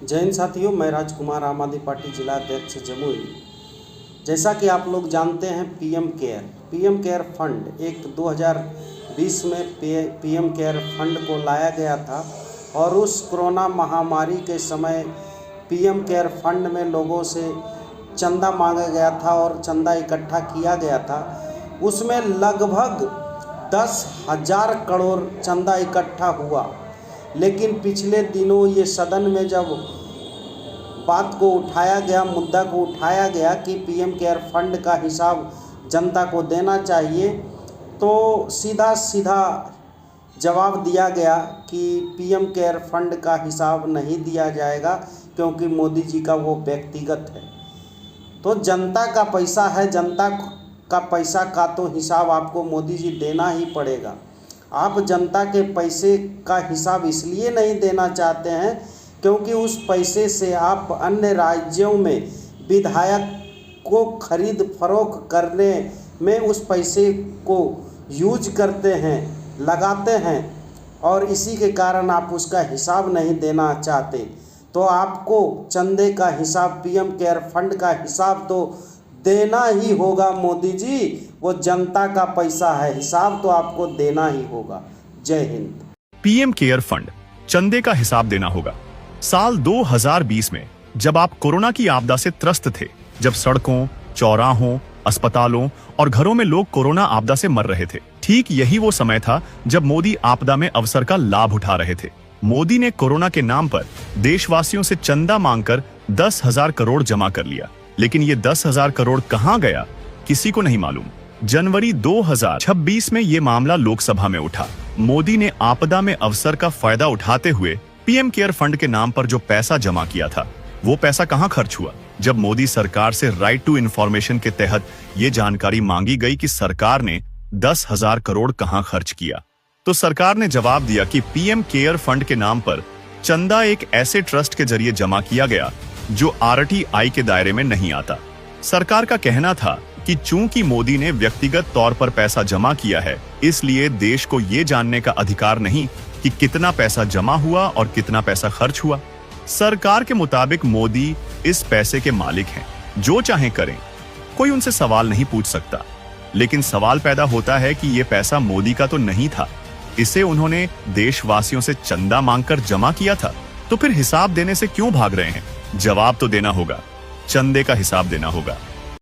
जय हिंद साथियों, मैं राजकुमार, आम आदमी पार्टी जिला अध्यक्ष जमुई। जैसा कि आप लोग जानते हैं, पीएम केयर फंड एक 2020 में पीएम केयर फंड को लाया गया था और उस कोरोना महामारी के समय पीएम केयर फंड में लोगों से चंदा मांगा गया था और चंदा इकट्ठा किया गया था। उसमें लगभग 10,000 करोड़ चंदा इकट्ठा हुआ। लेकिन पिछले दिनों ये सदन में जब बात को उठाया गया, मुद्दा को उठाया गया कि पीएम केयर फंड का हिसाब जनता को देना चाहिए, तो सीधा जवाब दिया गया कि पीएम केयर फंड का हिसाब नहीं दिया जाएगा क्योंकि मोदी जी का वो व्यक्तिगत है। तो जनता का पैसा है, जनता का पैसा का तो हिसाब आपको मोदी जी देना ही पड़ेगा। आप जनता के पैसे का हिसाब इसलिए नहीं देना चाहते हैं क्योंकि उस पैसे से आप अन्य राज्यों में विधायक को खरीद फरोख्त करने में उस पैसे को यूज करते हैं, लगाते हैं, और इसी के कारण आप उसका हिसाब नहीं देना चाहते। तो आपको चंदे का हिसाब, पीएम केयर फंड का हिसाब तो देना ही होगा मोदी जी। वो जनता का पैसा है, हिसाब तो आपको देना ही होगा। जय हिंद। पीएम केयर फंड चंदे का हिसाब देना होगा। साल 2020 में जब आप कोरोना की आपदा से त्रस्त थे, जब सड़कों, चौराहों, अस्पतालों और घरों में लोग कोरोना आपदा से मर रहे थे, ठीक यही वो समय था जब मोदी आपदा में अवसर का लाभ उठा रहे थे। मोदी ने कोरोना के नाम पर देशवासियों से चंदा मांगकर 10,000 करोड़ जमा कर लिया। लेकिन ये 10,000 करोड़ कहां गया, किसी को नहीं मालूम। जनवरी 2026 में ये मामला लोकसभा में उठा। मोदी ने आपदा में अवसर का फायदा उठाते हुए पीएम केयर फंड के नाम पर जो पैसा जमा किया था, वो पैसा कहां खर्च हुआ? जब मोदी सरकार से राइट टू इंफॉर्मेशन के तहत ये जानकारी मांगी गई कि सरकार ने 10,000 करोड़ कहां खर्च किया, तो सरकार ने जवाब दिया कि पीएम केयर फंड के नाम पर चंदा एक ऐसे ट्रस्ट के जरिए जमा किया गया जो आरटीआई के दायरे में नहीं आता। सरकार का कहना था कि चूंकि मोदी ने व्यक्तिगत तौर पर पैसा जमा किया है, इसलिए देश को ये जानने का अधिकार नहीं कि कितना पैसा जमा हुआ और कितना पैसा खर्च हुआ। सरकार के मुताबिक मोदी इस पैसे के मालिक हैं, जो चाहे करें, कोई उनसे सवाल नहीं पूछ सकता। लेकिन सवाल पैदा होता है कि ये पैसा मोदी का तो नहीं था, इसे उन्होंने देशवासियों से चंदा मांगकर जमा किया था, तो फिर हिसाब देने से क्यों भाग रहे हैं? जवाब तो देना होगा, चंदे का हिसाब देना होगा।